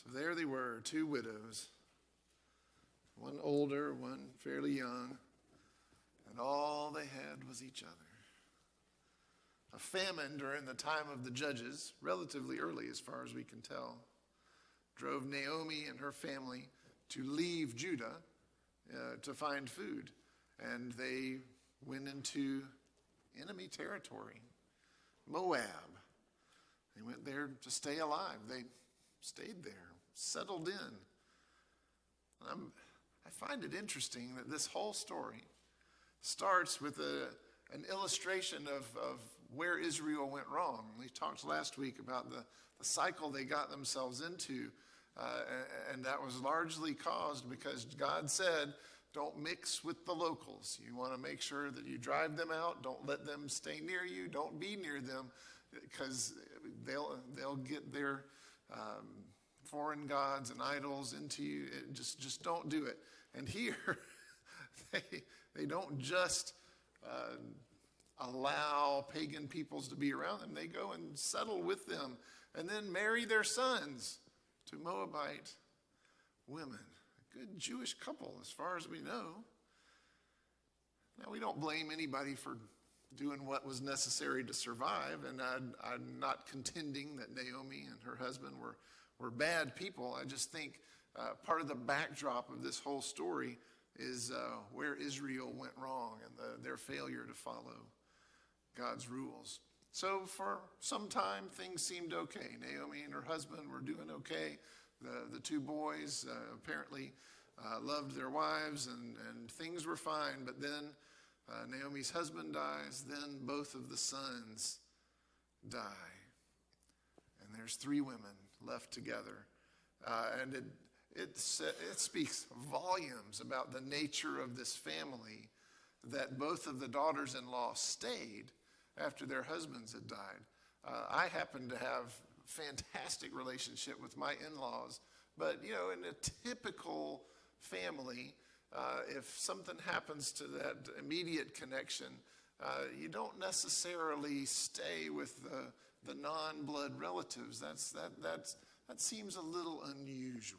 So there they were, two widows, one older, one fairly young, and all they had was each other. A famine during the time of the judges, relatively early as far as we can tell, drove Naomi and her family to leave Judah to find food. And they went into enemy territory, Moab. They went there to stay alive. They stayed there, settled in. I find it interesting that this whole story starts with an illustration of where Israel went wrong. We talked last week about the cycle they got themselves into, and that was largely caused because God said, don't mix with the locals. You want to make sure that you drive them out. Don't let them stay near you. Don't be near them because they'll get their foreign gods and idols into you. Just don't do it. And here, they don't just allow pagan peoples to be around them. They go and settle with them and then marry their sons to Moabite women. A good Jewish couple as far as we know. Now, we don't blame anybody for doing what was necessary to survive, and I'm not contending that Naomi and her husband were bad people. I just think part of the backdrop of this whole story is where Israel went wrong and their failure to follow God's rules. So for some time, things seemed okay. Naomi and her husband were doing okay. The two boys apparently loved their wives, and things were fine. But then Naomi's husband dies. Then both of the sons die. And there's three women left together. And it speaks volumes about the nature of this family that both of the daughters-in-law stayed after their husbands had died. I happen to have fantastic relationship with my in-laws, but in a typical family, if something happens to that immediate connection, you don't necessarily stay with the non-blood relatives. That seems a little unusual.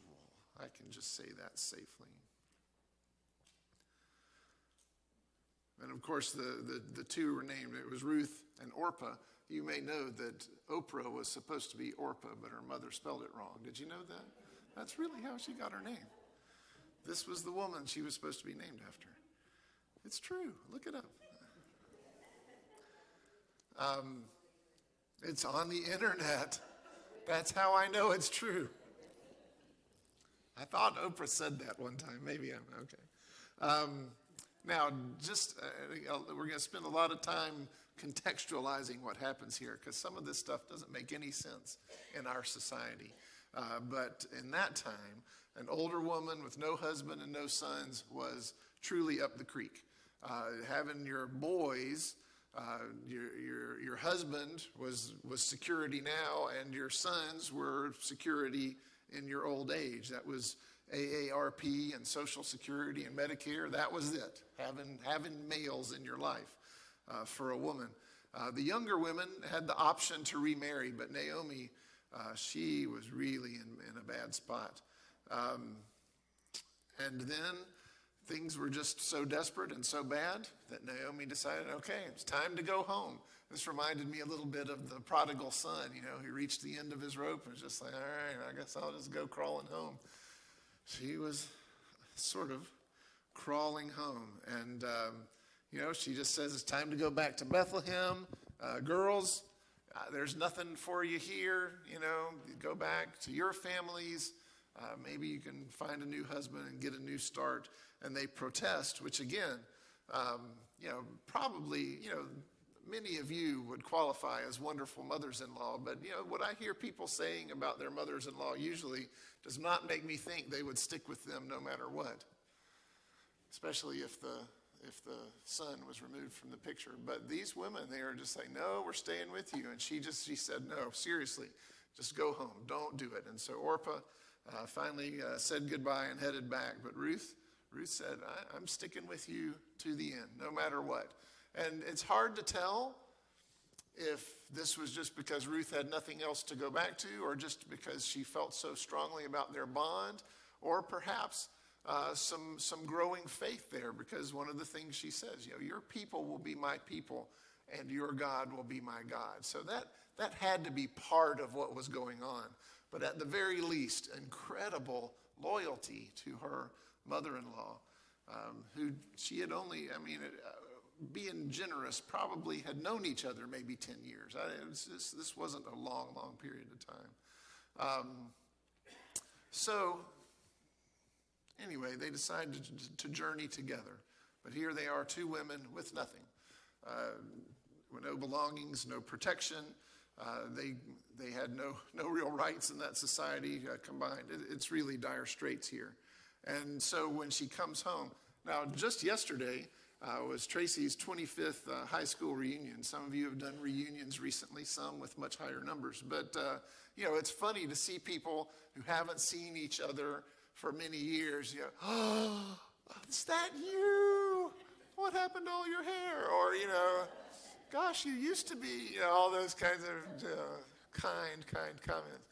I can just say that safely. And of course, the two were named. It was Ruth and Orpah. You may know that Oprah was supposed to be Orpah, but her mother spelled it wrong. Did you know that? That's really how she got her name. This was the woman she was supposed to be named after. It's true. Look it up. It's on the internet. That's how I know it's true. I thought Oprah said that one time. Maybe I'm okay. Now, we're going to spend a lot of time contextualizing what happens here because some of this stuff doesn't make any sense in our society. But in that time, an older woman with no husband and no sons was truly up the creek. Having your boys, your husband was security now, and your sons were security in your old age. That was AARP and Social Security and Medicare. That was it, having males in your life for a woman. The younger women had the option to remarry, but Naomi, she was really in a bad spot. And then things were just so desperate and so bad that Naomi decided, okay, it's time to go home. This reminded me a little bit of the prodigal son. He reached the end of his rope and was just like, all right, I guess I'll just go crawling home. She was sort of crawling home. And, she just says, it's time to go back to Bethlehem. Girls, there's nothing for you here. Go back to your families. Maybe you can find a new husband and get a new start. And they protest, which again, probably, many of you would qualify as wonderful mothers-in-law, but what I hear people saying about their mothers-in-law usually does not make me think they would stick with them no matter what, especially if the son was removed from the picture. But these women, they are just like, no, we're staying with you. And she said, no, seriously, just go home. Don't do it. And so Orpah finally said goodbye and headed back. But Ruth said, I'm sticking with you to the end, no matter what. And it's hard to tell if this was just because Ruth had nothing else to go back to, or just because she felt so strongly about their bond, or perhaps some growing faith there, because one of the things she says, your people will be my people and your God will be my God. So that had to be part of what was going on. But at the very least, incredible loyalty to her mother-in-law, who she had only, being generous, probably had known each other maybe 10 years. This wasn't a long, long period of time. So anyway, they decided to journey together. But here they are, two women with nothing. No belongings, no protection. They had no real rights in that society combined. It's really dire straits here. And so when she comes home, now just yesterday was Tracy's 25th high school reunion. Some of you have done reunions recently, some with much higher numbers. But, it's funny to see people who haven't seen each other for many years. Oh, is that you? What happened to all your hair? Or, gosh, you used to be, all those kinds of kind comments.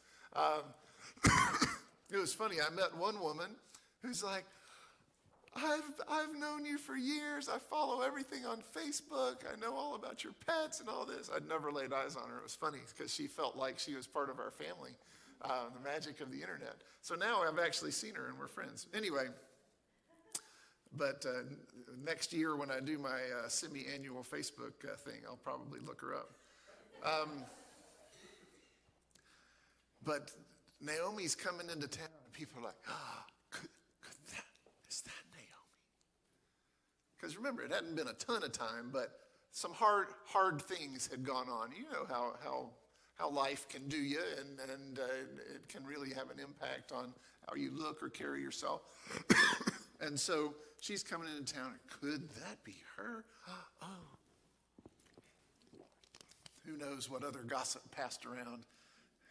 It was funny. I met one woman who's like, I've known you for years. I follow everything on Facebook. I know all about your pets and all this. I'd never laid eyes on her. It was funny because she felt like she was part of our family, the magic of the internet. So now I've actually seen her and we're friends. Anyway, but next year when I do my semi-annual Facebook thing, I'll probably look her up. But Naomi's coming into town and people are like, is that Naomi? Because remember, it hadn't been a ton of time, but some hard things had gone on. You know how life can do you, and it can really have an impact on how you look or carry yourself. And so she's coming into town. Could that be her? Oh. Who knows what other gossip passed around.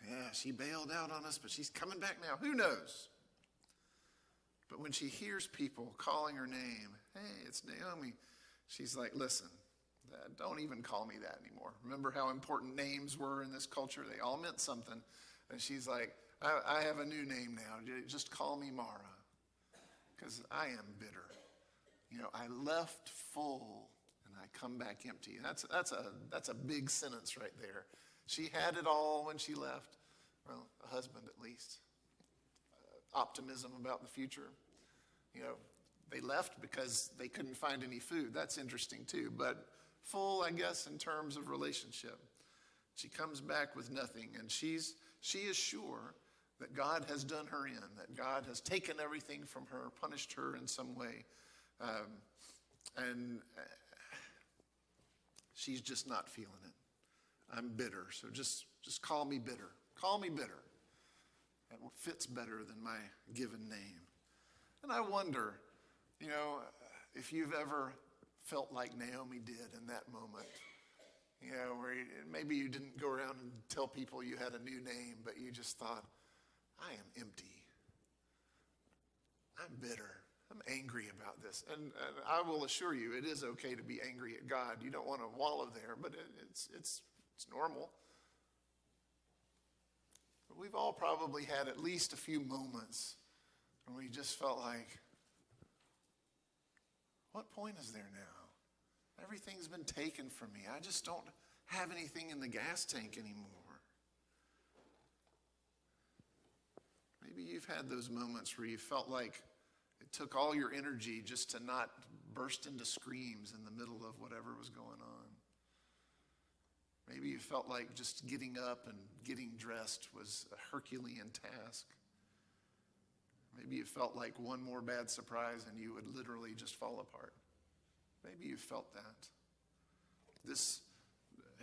Yeah, she bailed out on us, but she's coming back now. Who knows? But when she hears people calling her name, hey, it's Naomi, she's like, listen, don't even call me that anymore. Remember how important names were in this culture? They all meant something. And she's like, I have a new name now. Just call me Mara, because I am bitter. I left full and I come back empty. That's a big sentence right there. She had it all when she left. Well, a husband at least. Optimism about the future. They left because they couldn't find any food. That's interesting too. But full, I guess, in terms of relationship. She comes back with nothing, and she is sure that God has done her in, that God has taken everything from her, punished her in some way. And she's just not feeling it. I'm bitter, so just call me bitter. Call me bitter. That fits better than my given name. And I wonder, if you've ever felt like Naomi did in that moment. Where maybe you didn't go around and tell people you had a new name, but you just thought, I am empty. I'm bitter. I'm angry about this. And I will assure you, it is okay to be angry at God. You don't want to wallow there, but it's normal. But we've all probably had at least a few moments when we just felt like, what point is there now? Everything's been taken from me. I just don't have anything in the gas tank anymore. Maybe you've had those moments where you felt like it took all your energy just to not burst into screams in the middle of whatever was going on. Maybe you felt like just getting up and getting dressed was a Herculean task. Maybe you felt like one more bad surprise and you would literally just fall apart. Maybe you felt that. This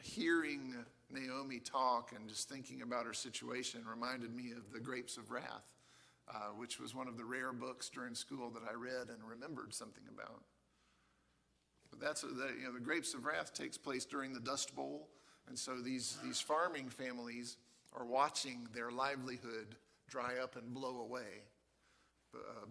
hearing Naomi talk and just thinking about her situation reminded me of The Grapes of Wrath, which was one of the rare books during school that I read and remembered something about. But the Grapes of Wrath takes place during the Dust Bowl, and so these farming families are watching their livelihood dry up and blow away.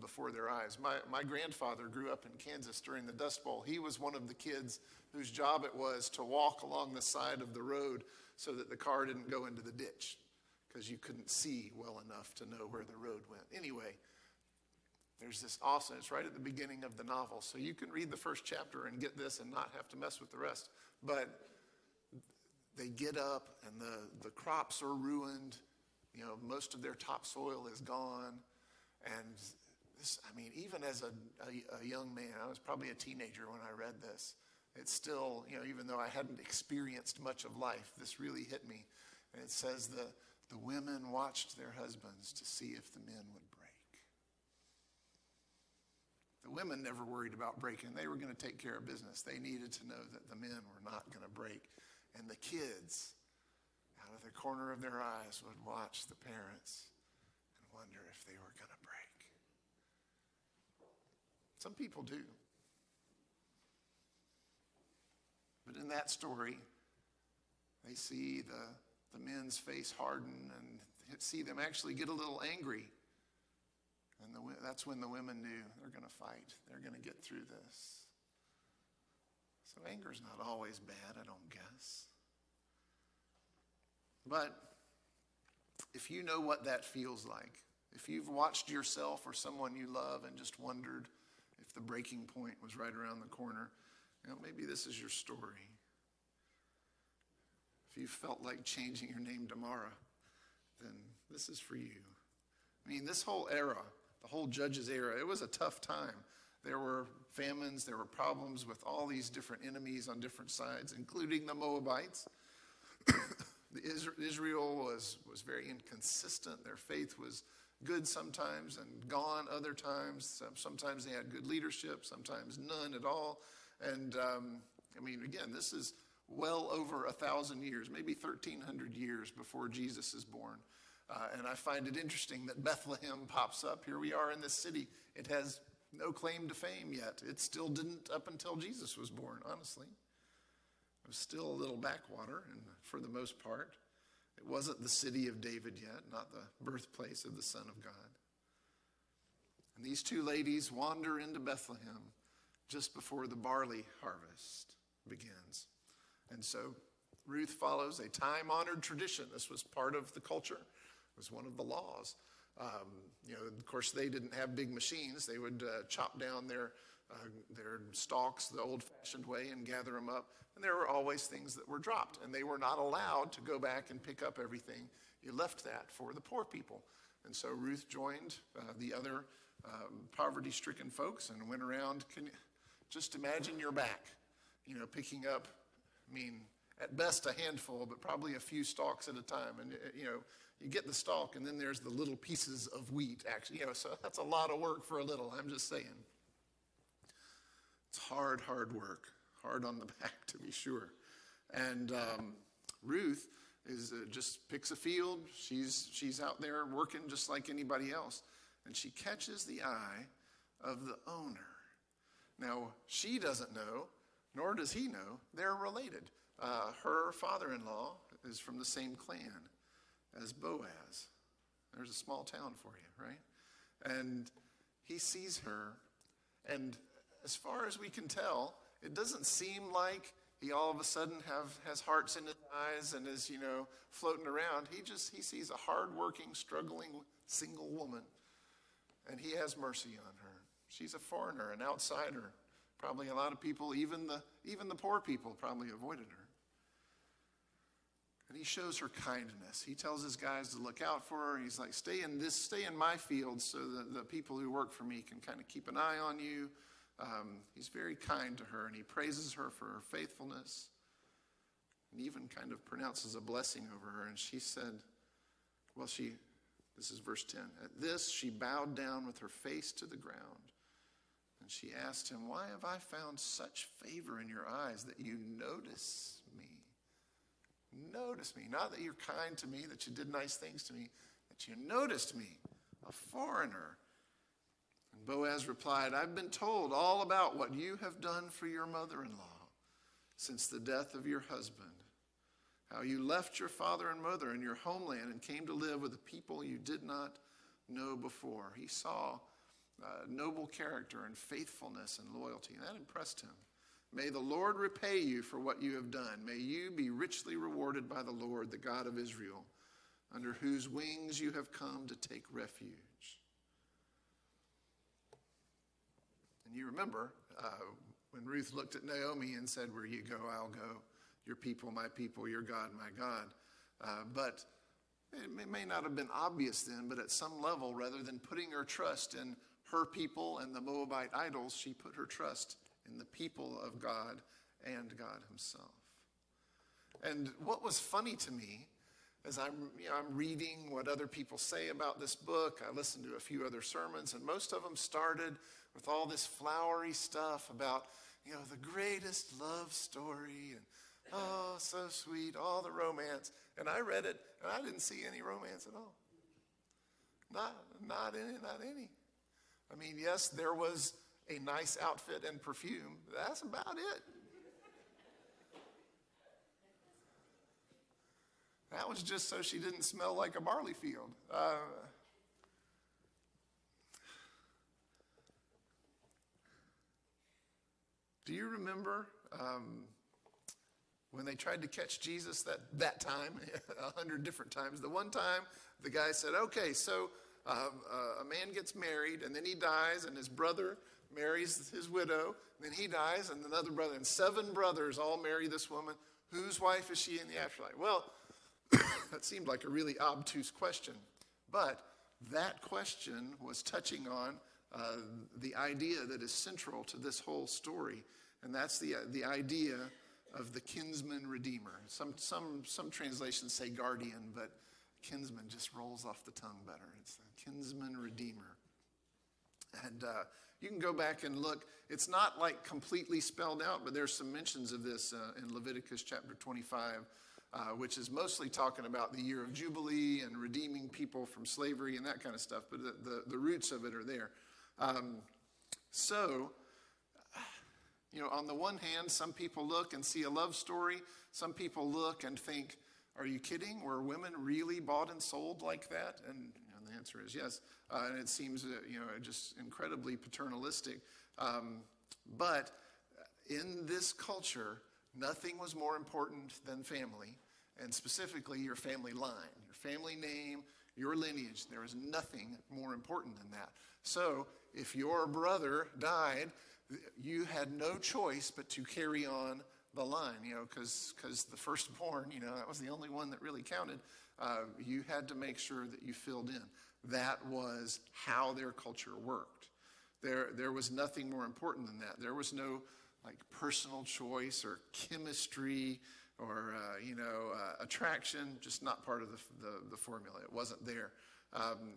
before their eyes. My grandfather grew up in Kansas during the Dust Bowl. He was one of the kids whose job it was to walk along the side of the road so that the car didn't go into the ditch, because you couldn't see well enough to know where the road went. Anyway, there's this awesome, it's right at the beginning of the novel, so you can read the first chapter and get this and not have to mess with the rest. But they get up and the crops are ruined. Most of their topsoil is gone. And this, even as a young man, I was probably a teenager when I read this. It's still, even though I hadn't experienced much of life, this really hit me. And it says the women watched their husbands to see if the men would break. The women never worried about breaking. They were going to take care of business. They needed to know that the men were not going to break. And the kids, out of the corner of their eyes, would watch the parents and wonder if they were going to break. Some people do. But in that story, they see the men's face harden and see them actually get a little angry. And that's when the women knew they're going to fight. They're going to get through this. So anger's not always bad, I don't guess. But if you know what that feels like, if you've watched yourself or someone you love and just wondered if the breaking point was right around the corner, maybe this is your story. If you felt like changing your name to Mara, then this is for you. This whole era, the whole Judges era, it was a tough time. There were famines, there were problems with all these different enemies on different sides, including the Moabites. Israel was very inconsistent. Their faith was good sometimes and gone other times. Sometimes they had good leadership, sometimes none at all. And again, this is well over 1,000 years, maybe 1,300 years before Jesus is born. And I find it interesting that Bethlehem pops up. Here we are in this city. It has no claim to fame yet. It still didn't up until Jesus was born, honestly. It was still a little backwater, and for the most part. It wasn't the city of David yet, not the birthplace of the Son of God. And these two ladies wander into Bethlehem just before the barley harvest begins. And so Ruth follows a time-honored tradition. This was part of the culture. It was one of the laws. Of course, they didn't have big machines. They would chop down their stalks the old-fashioned way and gather them up. And there were always things that were dropped, and they were not allowed to go back and pick up everything. You left that for the poor people. And so Ruth joined the other poverty-stricken folks and went around. Can you just imagine your back, picking up, at best a handful, but probably a few stalks at a time. And, you get the stalk, and then there's the little pieces of wheat, actually. So that's a lot of work for a little, I'm just saying. It's hard work. Hard on the back, to be sure. And Ruth just picks a field. She's out there working just like anybody else. And she catches the eye of the owner. Now, she doesn't know, nor does he know, they're related. Her father-in-law is from the same clan as Boaz. There's a small town for you, right? And he sees her, and as far as we can tell, it doesn't seem like he all of a sudden has hearts in his eyes and is, floating around. He sees a hardworking, struggling, single woman, and he has mercy on her. She's a foreigner, an outsider. Probably a lot of people, even the poor people, probably avoided her. And he shows her kindness. He tells his guys to look out for her. He's like, stay in my field so that the people who work for me can kind of keep an eye on you. He's very kind to her, and he praises her for her faithfulness, and even kind of pronounces a blessing over her. And she said, this is verse 10. At this, she bowed down with her face to the ground, and she asked him, why have I found such favor in your eyes that you notice me? Notice me. Not that you're kind to me, that you did nice things to me, that you noticed me, a foreigner. And Boaz replied, I've been told all about what you have done for your mother-in-law since the death of your husband, how you left your father and mother and your homeland and came to live with a people you did not know before. He saw noble character and faithfulness and loyalty. And that impressed him. May the Lord repay you for what you have done. May you be richly rewarded by the Lord, the God of Israel, under whose wings you have come to take refuge. And you remember when Ruth looked at Naomi and said, where you go, I'll go. Your people, your God, my God. But it may not have been obvious then, but at some level, rather than putting her trust in her people and the Moabite idols, she put her trust in the people of God and God himself. And what was funny to me as I'm reading what other people say about this book, I listened to a few other sermons, and most of them started with all this flowery stuff about, the greatest love story, and oh, so sweet, all the romance. And I read it, and I didn't see any romance at all. Not any. I mean, yes, there was a nice outfit and perfume. That's about it. That was just so she didn't smell like a barley field. Do you remember when they tried to catch Jesus that time, 100 different times? The one time the guy said, okay, so a man gets married and then he dies and his brother marries his widow, then he dies and another brother, and 7 brothers all marry this woman. Whose wife is she in the afterlife? Well, that seemed like a really obtuse question, but that question was touching on the idea that is central to this whole story, and that's the idea of the kinsman redeemer. Some translations say guardian, but kinsman just rolls off the tongue better. It's the kinsman redeemer. And you can go back and look. It's not like completely spelled out, but there's some mentions of this in Leviticus chapter 25, which is mostly talking about the year of Jubilee and redeeming people from slavery and that kind of stuff. But the roots of it are there. On the one hand, some people look and see a love story. Some people look and think, are you kidding? Were women really bought and sold like that? And the answer is yes. And it seems, just incredibly paternalistic. But in this culture, nothing was more important than family, and specifically your family line, your family name, your lineage. There is nothing more important than that. So if your brother died, you had no choice but to carry on the line, because the firstborn, that was the only one that really counted. You had to make sure that you filled in. That was how their culture worked. There was nothing more important than that. There was no personal choice or chemistry or attraction, just not part of the formula. It wasn't there.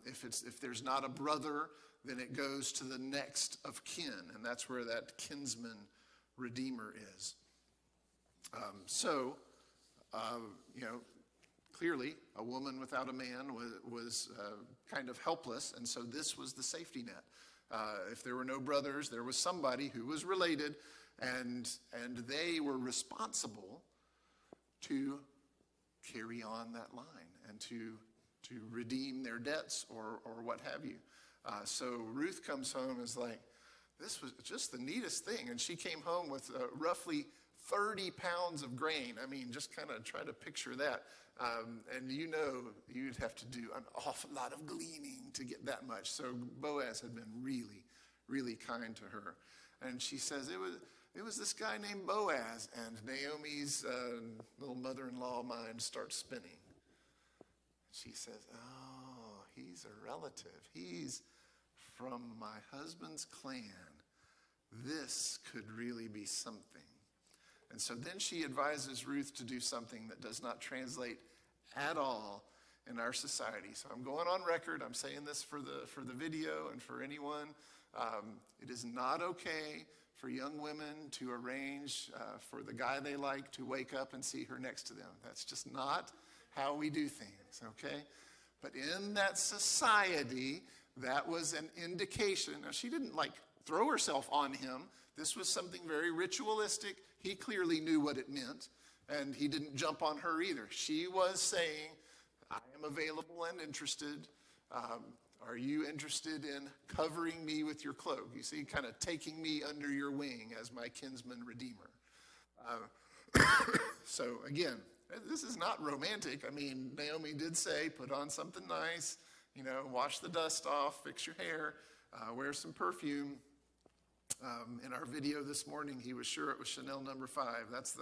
If there's not a brother, then it goes to the next of kin, and that's where that kinsman redeemer is. Clearly a woman without a man was kind of helpless, and so this was the safety net. If there were no brothers, there was somebody who was related, and they were responsible to carry on that line and to redeem their debts or what have you. So Ruth comes home and is like, this was just the neatest thing. And she came home with roughly 30 pounds of grain. I mean, just kind of try to picture that. And you'd have to do an awful lot of gleaning to get that much. So Boaz had been really, really kind to her. And she says, it was this guy named Boaz. And Naomi's little mother-in-law mind starts spinning. She says, oh, he's a relative. He's from my husband's clan. This could really be something. And so then she advises Ruth to do something that does not translate at all in our society. So I'm going on record. I'm saying this for the video and for anyone. It is not okay for young women to arrange for the guy they like to wake up and see her next to them. That's just not how we do things, okay? But in that society, that was an indication. Now, she didn't throw herself on him. This was something very ritualistic. He clearly knew what it meant, and he didn't jump on her either. She was saying, I am available and interested. Are you interested in covering me with your cloak? You see, kind of taking me under your wing as my kinsman redeemer. So again, this is not romantic. I mean, Naomi did say, put on something nice, wash the dust off, fix your hair, wear some perfume. In our video this morning, he was sure it was Chanel No. 5. That's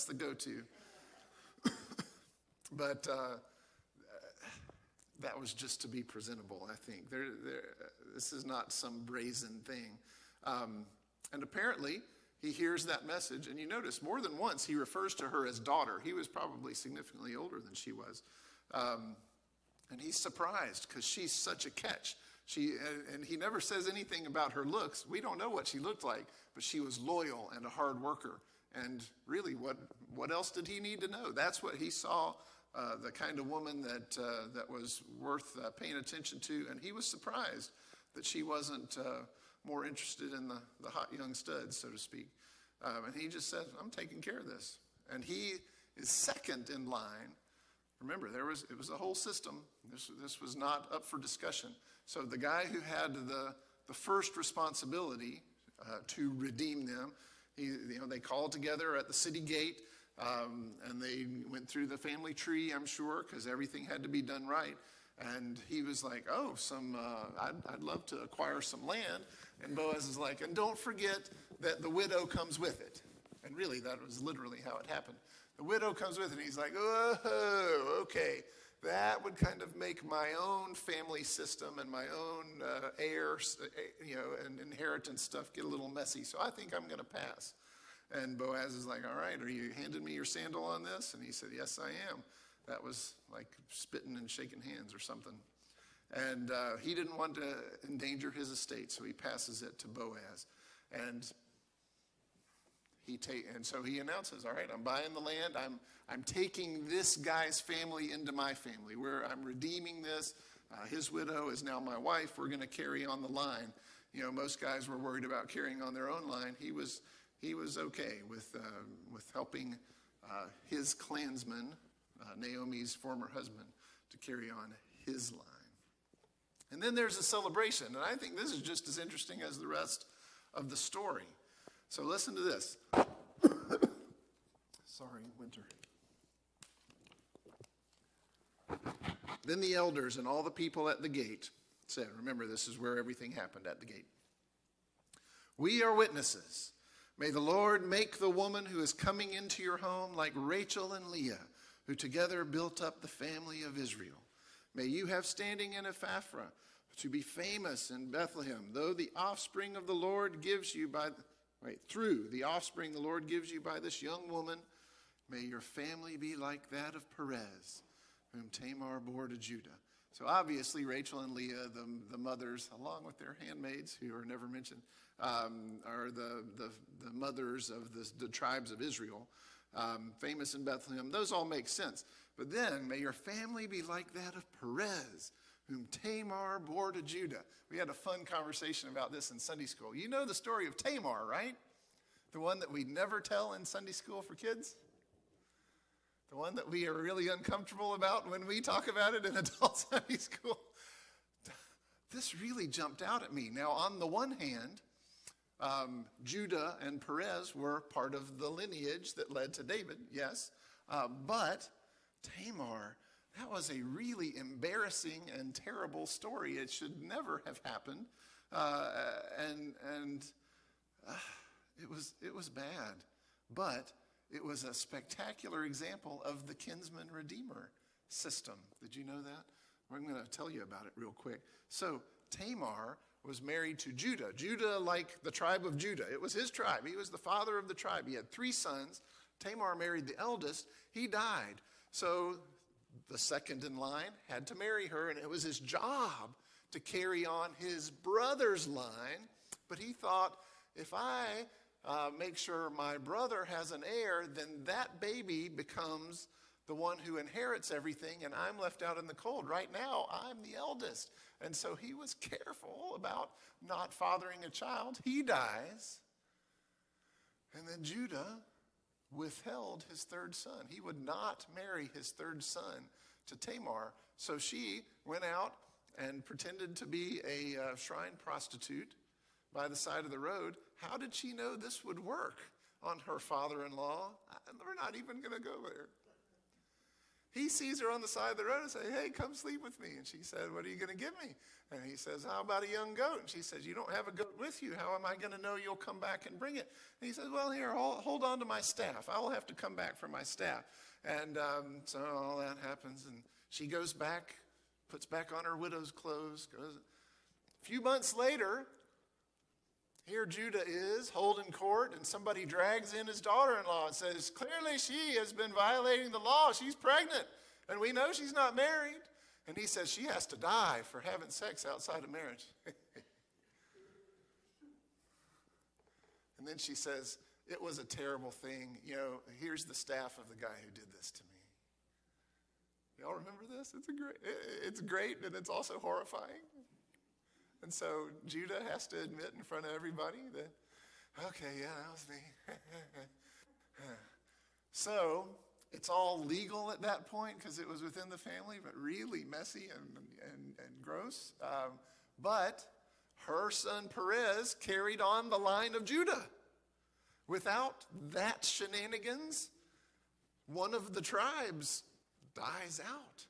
the go-to. But that was just to be presentable, I think. This is not some brazen thing. And apparently, he hears that message, and you notice more than once he refers to her as daughter. He was probably significantly older than she was. And he's surprised because she's such a catch. And he never says anything about her looks. We don't know what she looked like, but she was loyal and a hard worker. And really, what else did he need to know? That's what he saw, the kind of woman that was worth paying attention to. And he was surprised that she wasn't more interested in the hot young studs, so to speak. And he just says, I'm taking care of this. And he is second in line. Remember, it was a whole system. This was not up for discussion. So the guy who had the first responsibility to redeem them, they called together at the city gate, and they went through the family tree, I'm sure, because everything had to be done right. And he was like, oh, I'd love to acquire some land. And Boaz is like, and don't forget that the widow comes with it. And really, that was literally how it happened. The widow comes with it, and he's like, oh, okay. That would kind of make my own family system and my own heirs, and inheritance stuff get a little messy. So I think I'm going to pass. And Boaz is like, all right, are you handing me your sandal on this? And he said, yes, I am. That was like spitting and shaking hands or something. And he didn't want to endanger his estate, so he passes it to Boaz. And so he announces, all right, I'm buying the land. I'm taking this guy's family into my family. I'm redeeming this. His widow is now my wife. We're going to carry on the line. Most guys were worried about carrying on their own line. He was okay with helping his clansman, Naomi's former husband, to carry on his line. And then there's a celebration, and I think this is just as interesting as the rest of the story. So listen to this. Sorry, winter. Then the elders and all the people at the gate said, remember, this is where everything happened, at the gate. We are witnesses. May the Lord make the woman who is coming into your home like Rachel and Leah, who together built up the family of Israel. May you have standing in Ephrathah to be famous in Bethlehem, though the offspring of the Lord gives you through the offspring the Lord gives you by this young woman, may your family be like that of Perez, whom Tamar bore to Judah. So obviously Rachel and Leah, the mothers, along with their handmaids, who are never mentioned, are the mothers of the tribes of Israel, famous in Bethlehem. Those all make sense. But then, may your family be like that of Perez, whom Tamar bore to Judah. We had a fun conversation about this in Sunday school. You know the story of Tamar, right? The one that we never tell in Sunday school for kids? The one that we are really uncomfortable about when we talk about it in adult Sunday school? This really jumped out at me. Now, on the one hand, Judah and Perez were part of the lineage that led to David, yes. But Tamar, that was a really embarrassing and terrible story. It should never have happened. It was bad. But it was a spectacular example of the kinsman redeemer system. Did you know that? I'm going to tell you about it real quick. So Tamar was married to Judah. Judah, like the tribe of Judah. It was his tribe. He was the father of the tribe. He had 3 sons. Tamar married the eldest. He died. So the second in line had to marry her, and it was his job to carry on his brother's line. But he thought, if I make sure my brother has an heir, then that baby becomes the one who inherits everything, and I'm left out in the cold. Right now, I'm the eldest. And so he was careful about not fathering a child. He dies. And then Judah withheld his 3rd son. He would not marry his 3rd son to Tamar. So she went out and pretended to be a shrine prostitute by the side of the road. How did she know this would work on her father-in-law? We're not even going to go there. He sees her on the side of the road and says, hey, come sleep with me. And she said, what are you going to give me? And he says, how about a young goat? And she says, you don't have a goat with you. How am I going to know you'll come back and bring it? And he says, well, here, hold on to my staff. I will have to come back for my staff. And so all that happens. And she goes back, puts back on her widow's clothes. A few months later, here Judah is holding court, and somebody drags in his daughter-in-law and says, clearly she has been violating the law. She's pregnant, and we know she's not married. And he says she has to die for having sex outside of marriage. And then she says, it was a terrible thing. You know, here's the staff of the guy who did this to me. Y'all remember this? It's great, and it's also horrifying. And so Judah has to admit in front of everybody that, okay, yeah, that was me. So it's all legal at that point because it was within the family, but really messy and gross. But her son Perez carried on the line of Judah. Without that shenanigans, one of the tribes dies out.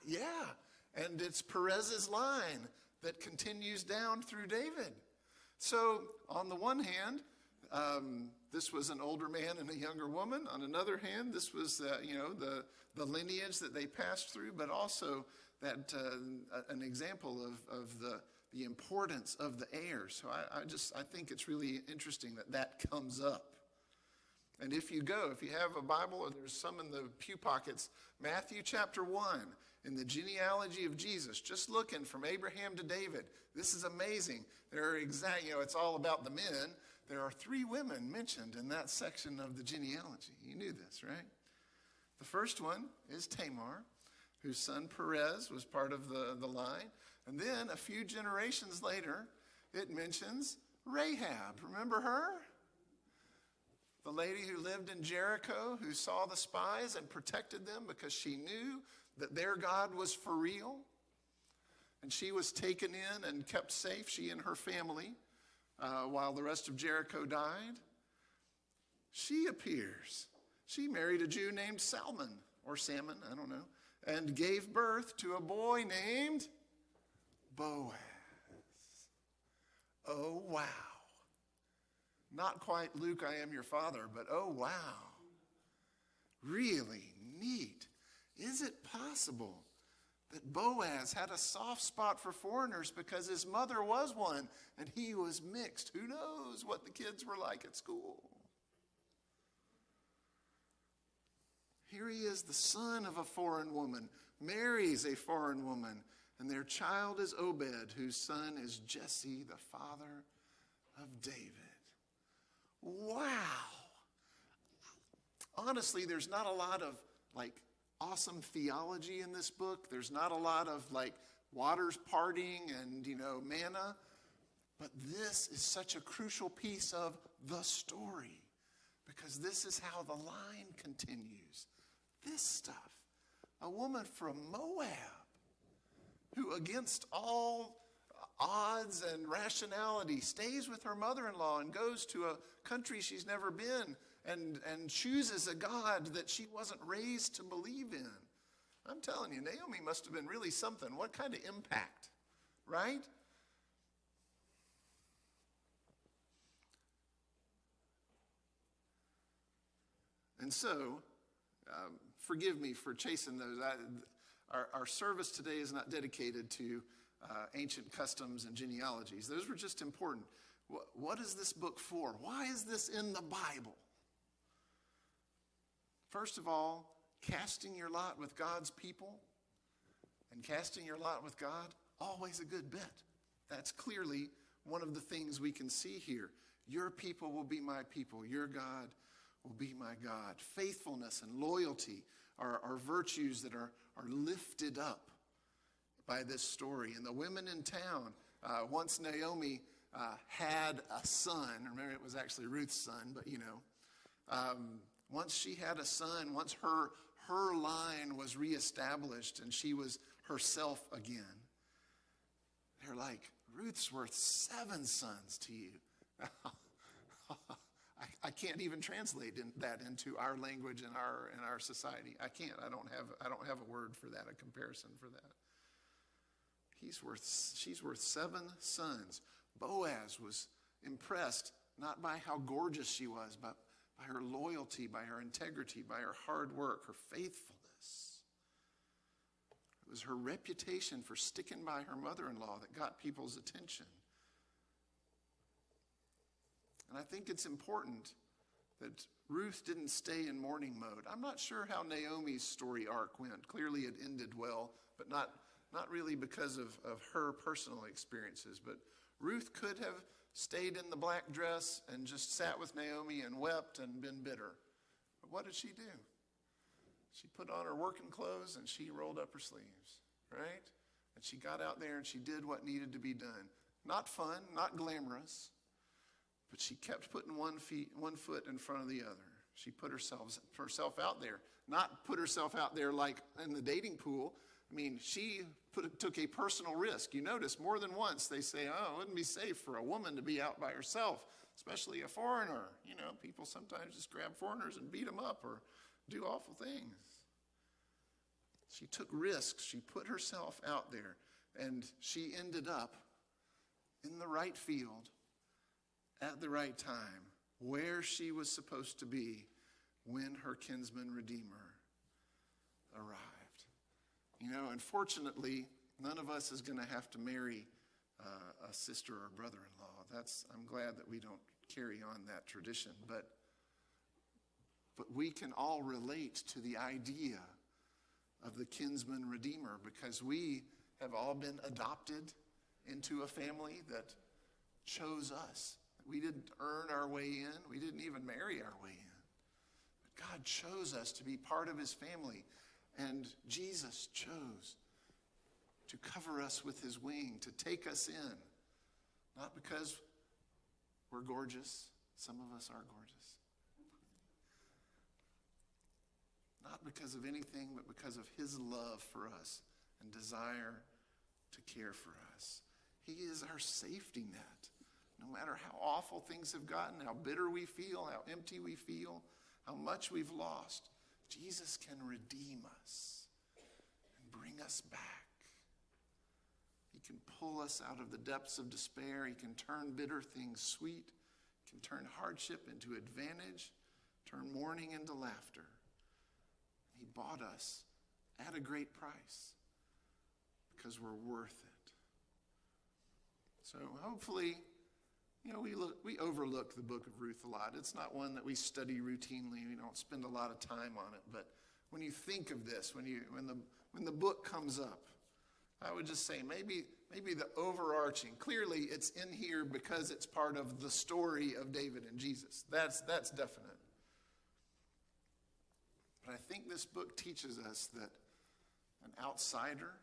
Yeah, and it's Perez's line that continues down through David. So on the one hand, this was an older man and a younger woman. On another hand, this was the lineage that they passed through, but also that an example of the importance of the heirs. So I think it's really interesting that comes up. And if you have a Bible, or there's some in the pew pockets, Matthew chapter 1, in the genealogy of Jesus, just looking from Abraham to David. This is amazing. It's all about the men. There are 3 women mentioned in that section of the genealogy. You knew this, right? The first one is Tamar, whose son Perez was part of the line. And then a few generations later, it mentions Rahab. Remember her? The lady who lived in Jericho, who saw the spies and protected them because she knew that their God was for real. And she was taken in and kept safe, she and her family, while the rest of Jericho died. She appears. She married a Jew named Salmon, or Salmon, I don't know, and gave birth to a boy named Boaz. Oh, wow. Not quite Luke, I am your father, but oh, wow. Really neat. Is it possible that Boaz had a soft spot for foreigners because his mother was one and he was mixed? Who knows what the kids were like at school? Here he is, the son of a foreign woman, marries a foreign woman, and their child is Obed, whose son is Jesse, the father of David. Wow. Honestly, there's not a lot of awesome theology in this book. There's not a lot of waters parting and manna. But this is such a crucial piece of the story because this is how the line continues. This stuff. A woman from Moab who against all odds and rationality stays with her mother-in-law and goes to a country she's never been and chooses a God that she wasn't raised to believe in. I'm telling you, Naomi must have been really something. What kind of impact, right? And so, forgive me for chasing those. Our service today is not dedicated to ancient customs and genealogies. Those were just important. What is this book for? Why is this in the Bible? First of all, casting your lot with God's people and casting your lot with God, always a good bet. That's clearly one of the things we can see here. Your people will be my people. Your God will be my God. Faithfulness and loyalty are virtues that are lifted up by this story. And the women in town, once Naomi had a son, remember it was actually Ruth's son, but once she had a son, once her line was reestablished and she was herself again, they're like, Ruth's worth 7 sons to you. I can't even translate that into our language and our society. I can't. I don't have a word for that, a comparison for that. She's worth 7 sons. Boaz was impressed not by how gorgeous she was, but by her loyalty, by her integrity, by her hard work, her faithfulness. It was her reputation for sticking by her mother-in-law that got people's attention. And I think it's important that Ruth didn't stay in mourning mode. I'm not sure how Naomi's story arc went. Clearly it ended well, but not really because of her personal experiences. But Ruth could have stayed in the black dress and just sat with Naomi and wept and been bitter. But what did she do? She put on her working clothes and she rolled up her sleeves, right? And she got out there and she did what needed to be done. Not fun, not glamorous, but she kept putting one foot in front of the other. She put herself out there. Not put herself out there like in the dating pool. I mean, she took a personal risk. You notice more than once they say, oh, it wouldn't be safe for a woman to be out by herself, especially a foreigner. You know, people sometimes just grab foreigners and beat them up or do awful things. She took risks. She put herself out there, and she ended up in the right field at the right time, where she was supposed to be when her kinsman redeemer arrived. You know, unfortunately, none of us is going to have to marry a sister or brother-in-law. I'm glad that we don't carry on that tradition. But we can all relate to the idea of the kinsman redeemer because we have all been adopted into a family that chose us. We didn't earn our way in. We didn't even marry our way in. But God chose us to be part of his family. And Jesus chose to cover us with his wing, to take us in. Not because we're gorgeous. Some of us are gorgeous. Not because of anything, but because of his love for us and desire to care for us. He is our safety net. No matter how awful things have gotten, how bitter we feel, how empty we feel, how much we've lost, Jesus can redeem us and bring us back. He can pull us out of the depths of despair. He can turn bitter things sweet. He can turn hardship into advantage, turn mourning into laughter. He bought us at a great price because we're worth it. So hopefully, you know, we overlook the book of Ruth a lot. It's not one that we study routinely. We don't spend a lot of time on it. But when you think of this, when the book comes up, I would just say maybe the overarching. Clearly, it's in here because it's part of the story of David and Jesus. That's definite. But I think this book teaches us that an outsider,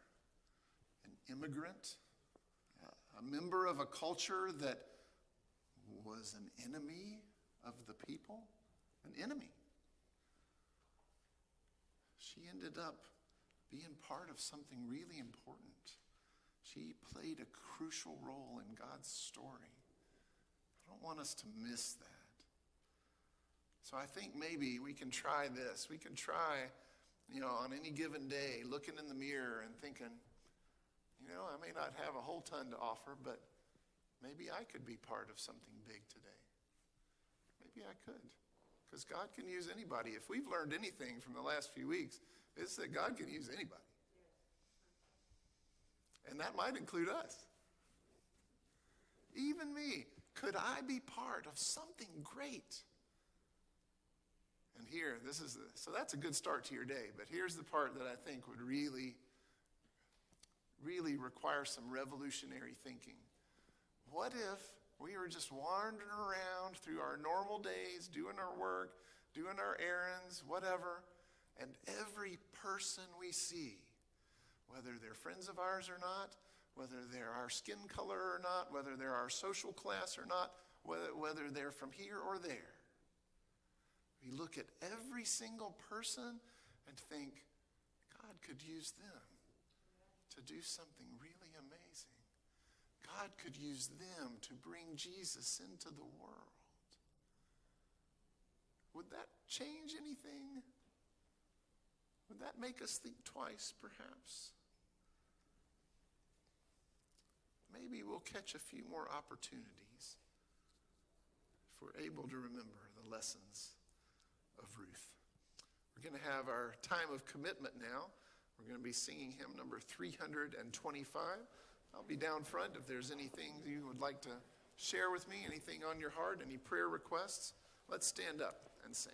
an immigrant, a member of a culture that was an enemy of the people, an enemy. She ended up being part of something really important. She played a crucial role in God's story. I don't want us to miss that. So I think maybe we can try this. We can try, you know, on any given day, looking in the mirror and thinking, you know, I may not have a whole ton to offer, but maybe I could be part of something big today. Maybe I could. Because God can use anybody. If we've learned anything from the last few weeks, it's that God can use anybody. And that might include us. Even me. Could I be part of something great? And here, so that's a good start to your day. But here's the part that I think would really, really require some revolutionary thinking. What if we were just wandering around through our normal days, doing our work, doing our errands, whatever, and every person we see, whether they're friends of ours or not, whether they're our skin color or not, whether they're our social class or not, whether they're from here or there, we look at every single person and think, God could use them to do something really amazing. God could use them to bring Jesus into the world. Would that change anything? Would that make us think twice, perhaps? Maybe we'll catch a few more opportunities if we're able to remember the lessons of Ruth. We're going to have our time of commitment now. We're going to be singing hymn number 325. I'll be down front if there's anything you would like to share with me, anything on your heart, any prayer requests. Let's stand up and sing.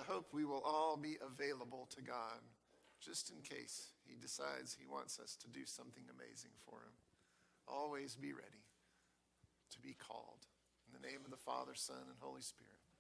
I hope we will all be available to God just in case he decides he wants us to do something amazing for him. Always be ready to be called. In the name of the Father, Son, and Holy Spirit.